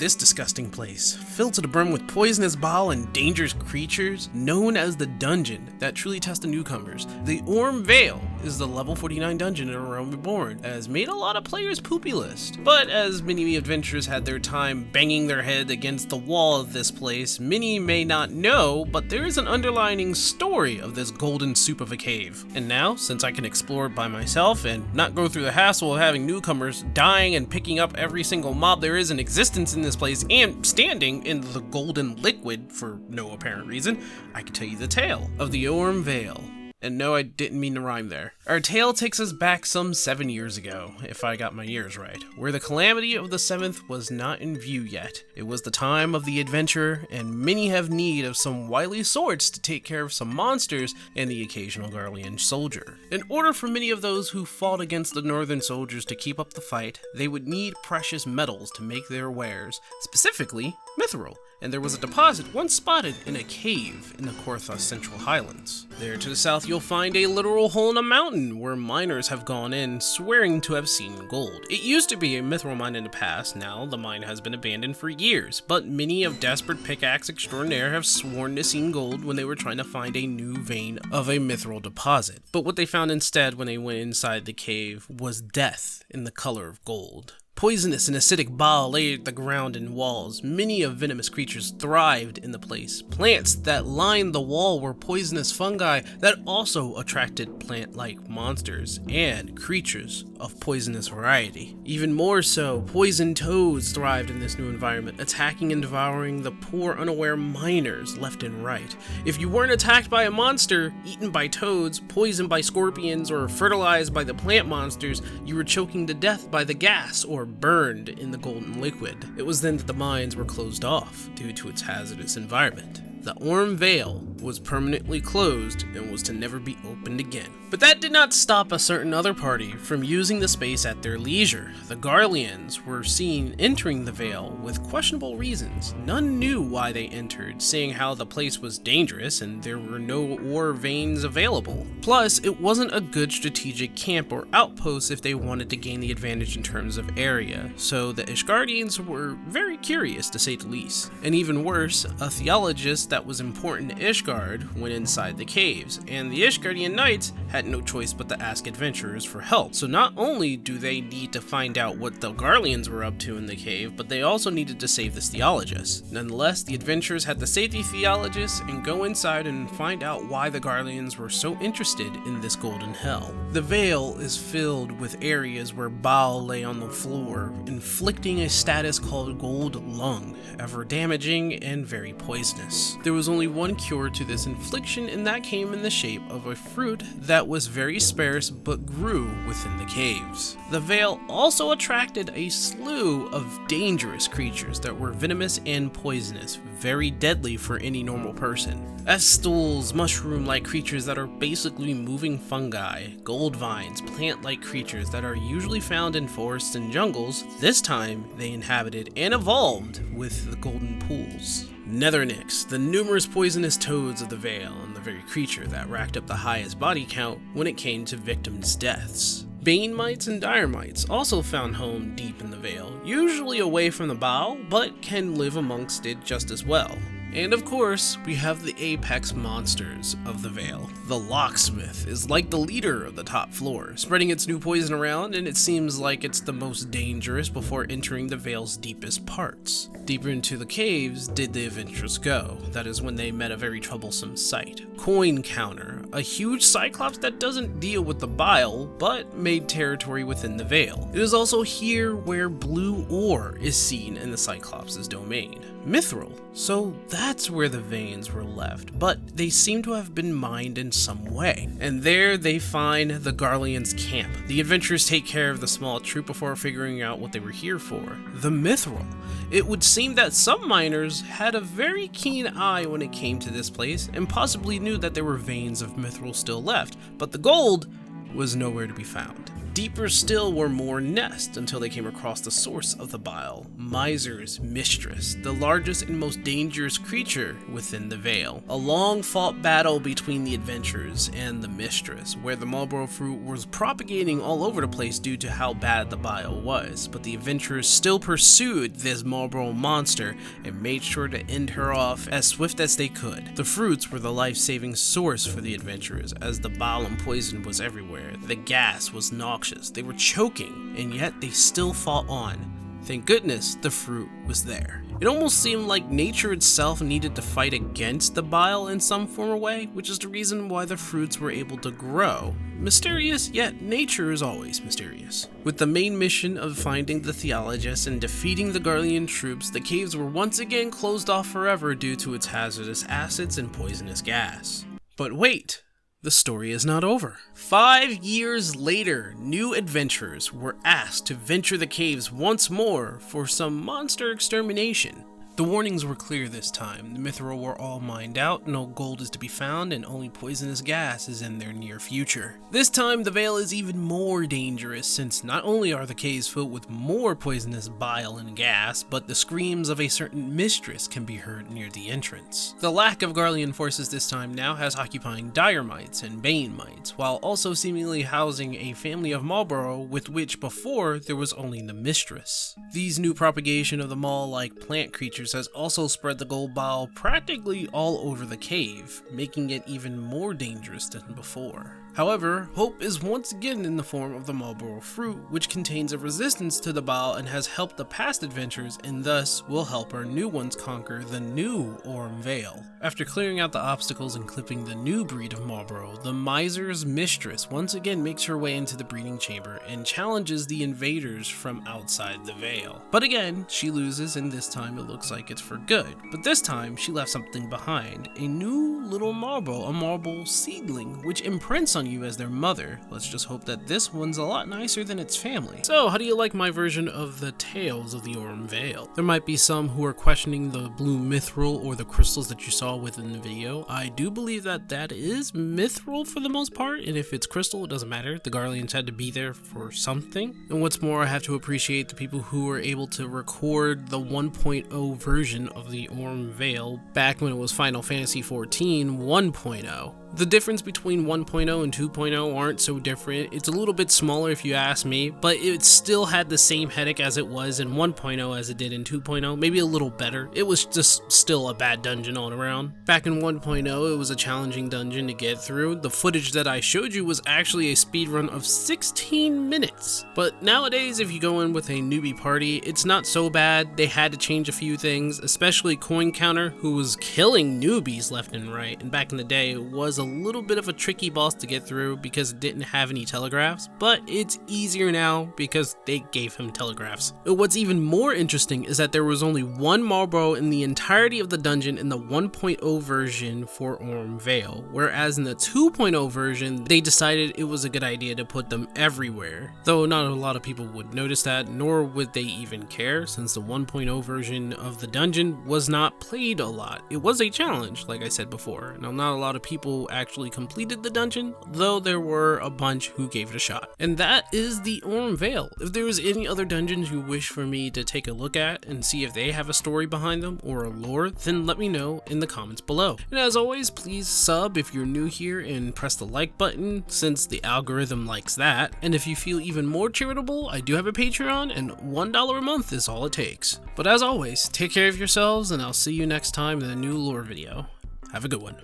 this disgusting place, filled to the brim with poisonous bile and dangerous creatures, known as the dungeon that truly tests the newcomers. The Aurum Vale is the level 49 dungeon in A Realm Reborn, has made a lot of players' poopy list. But as many adventurers had their time banging their head against the wall of this place, many may not know, but there is an underlying story of this golden soup of a cave. And now, since I can explore it by myself and not go through the hassle of having newcomers dying and picking up every single mob there is in existence in this place and standing in the golden liquid for no apparent reason, I can tell you the tale of the Aurum Vale. And no, I didn't mean to rhyme there. Our tale takes us back some 7 years ago, if I got my years right, where the calamity of the 7th was not in view yet. It was the time of the adventurer, and many have need of some wily swords to take care of some monsters and the occasional Garlean soldier. In order for many of those who fought against the northern soldiers to keep up the fight, they would need precious metals to make their wares, specifically mithril. And there was a deposit once spotted in a cave in the Korthos Central Highlands. There to the south you'll find a literal hole in a mountain where miners have gone in swearing to have seen gold. It used to be a mithril mine in the past, now the mine has been abandoned for years, but many of desperate pickaxe extraordinaire have sworn to seen gold when they were trying to find a new vein of a mithril deposit. But what they found instead when they went inside the cave was death in the color of gold. Poisonous and acidic bile lay at the ground and walls. Many of venomous creatures thrived in the place. Plants that lined the wall were poisonous fungi that also attracted plant-like monsters and creatures of poisonous variety. Even more so, poison toads thrived in this new environment, attacking and devouring the poor unaware miners left and right. If you weren't attacked by a monster, eaten by toads, poisoned by scorpions, or fertilized by the plant monsters, you were choking to death by the gas or burned in the golden liquid. It was then that the mines were closed off due to its hazardous environment. The Aurum Vale was permanently closed and was to never be opened again. But that did not stop a certain other party from using the space at their leisure. The Garleans were seen entering the Vale with questionable reasons. None knew why they entered, seeing how the place was dangerous and there were no ore veins available. Plus, it wasn't a good strategic camp or outpost if they wanted to gain the advantage in terms of area, so the Ishgardians were very curious to say the least. And even worse, a theologist that was important to Ishgard went inside the caves, and the Ishgardian knights had no choice but to ask adventurers for help. So not only do they need to find out what the Garleans were up to in the cave, but they also needed to save this theologist. Nonetheless, the adventurers had to save the theologist and go inside and find out why the Garleans were so interested in this golden hell. The Vale is filled with areas where bile lay on the floor, inflicting a status called Gold Lung, ever damaging and very poisonous. There was only one cure to this infliction, and that came in the shape of a fruit that was very sparse but grew within the caves. The Vale also attracted a slew of dangerous creatures that were venomous and poisonous, very deadly for any normal person. As stools, mushroom-like creatures that are basically moving fungi, gold vines, plant-like creatures that are usually found in forests and jungles, this time they inhabited and evolved with the golden pools. Nethernicks, the numerous poisonous toads of the Vale, and the very creature that racked up the highest body count when it came to victims' deaths. Bane mites and dire mites also found home deep in the Vale, usually away from the bile, but can live amongst it just as well. And of course, we have the apex monsters of the Vale. The Locksmith is like the leader of the top floor, spreading its new poison around, and it seems like it's the most dangerous before entering the Vale's deepest parts. Deeper into the caves did the adventurers go. That is when they met a very troublesome sight. Coin Counter, a huge cyclops that doesn't deal with the bile, but made territory within the Vale. It is also here where blue ore is seen in the cyclops' domain. Mithril, so that's where the veins were left, but they seem to have been mined in some way. And there they find the Garleans' camp. The adventurers take care of the small troop before figuring out what they were here for. The mithril. It would seem that some miners had a very keen eye when it came to this place, and possibly knew that there were veins of mithril still left, but the gold was nowhere to be found. Deeper still were more nests until they came across the source of the bile, Miser's mistress, the largest and most dangerous creature within the Vale. A long-fought battle between the adventurers and the mistress, where the Marlborough fruit was propagating all over the place due to how bad the bile was, but the adventurers still pursued this Marlborough monster and made sure to end her off as swift as they could. The fruits were the life-saving source for the adventurers, as the bile and poison was everywhere. The gas was noxious. They were choking, and yet they still fought on. Thank goodness the fruit was there. It almost seemed like nature itself needed to fight against the bile in some form or way, which is the reason why the fruits were able to grow. Mysterious, yet nature is always mysterious. With the main mission of finding the theologists and defeating the Garlean troops, the caves were once again closed off forever due to its hazardous acids and poisonous gas. But wait! The story is not over. 5 years later, new adventurers were asked to venture the caves once more for some monster extermination. The warnings were clear this time. The mithril were all mined out, no gold is to be found, and only poisonous gas is in their near future. This time, the Vale is even more dangerous, since not only are the caves filled with more poisonous bile and gas, but the screams of a certain mistress can be heard near the entrance. The lack of Garlean forces this time now has occupying dire mites and bane mites, while also seemingly housing a family of Marlborough with which before there was only the mistress. These new propagation of the maw-like plant creatures has also spread the gold bile practically all over the cave, making it even more dangerous than before. However, hope is once again in the form of the Marlborough fruit, which contains a resistance to the bile and has helped the past adventures and thus will help our new ones conquer the new Aurum Vale. After clearing out the obstacles and clipping the new breed of Marlborough, the Miser's mistress once again makes her way into the breeding chamber and challenges the invaders from outside the Vale. But again, she loses, and this time it looks like it's for good. But this time, she left something behind. A new little Marlborough, a Marlborough seedling, which imprints on you as their mother. Let's just hope that this one's a lot nicer than its family. So, how do you like my version of the tales of the Aurum Vale? There might be some who are questioning the blue mithril or the crystals that you saw within the video. I do believe that that is mithril for the most part, and if it's crystal, it doesn't matter. The Garleans had to be there for something. And what's more, I have to appreciate the people who were able to record the 1.0 version of the Aurum Vale back when it was Final Fantasy XIV 1.0. The difference between 1.0 and 2.0 aren't so different. It's a little bit smaller if you ask me, but it still had the same headache as it was in 1.0 as it did in 2.0, maybe a little better. It was just still a bad dungeon all around. Back in 1.0, it was a challenging dungeon to get through. The footage that I showed you was actually a speedrun of 16 minutes. But nowadays, if you go in with a newbie party, it's not so bad. They had to change a few things, especially Coin Counter, who was killing newbies left and right. And back in the day, it was a little bit of a tricky boss to get through because it didn't have any telegraphs, but it's easier now because they gave him telegraphs. What's even more interesting is that there was only one Marlborough in the entirety of the dungeon in the 1.0 version for Aurum Vale, whereas in the 2.0 version, they decided it was a good idea to put them everywhere. Though not a lot of people would notice that, nor would they even care, since the 1.0 version of the dungeon was not played a lot. It was a challenge, like I said before. Now, not a lot of people actually completed the dungeon, though there were a bunch who gave it a shot. And that is the Aurum Vale. If there was any other dungeons you wish for me to take a look at and see if they have a story behind them or a lore, then let me know in the comments below. And as always, please sub if you're new here and press the like button since the algorithm likes that. And if you feel even more charitable, I do have a Patreon and $1 a month is all it takes. But as always, take care of yourselves and I'll see you next time in a new lore video. Have a good one.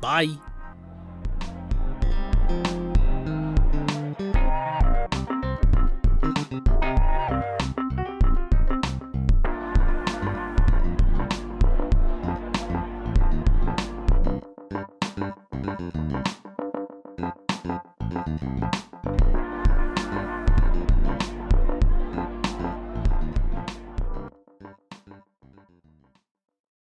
Bye.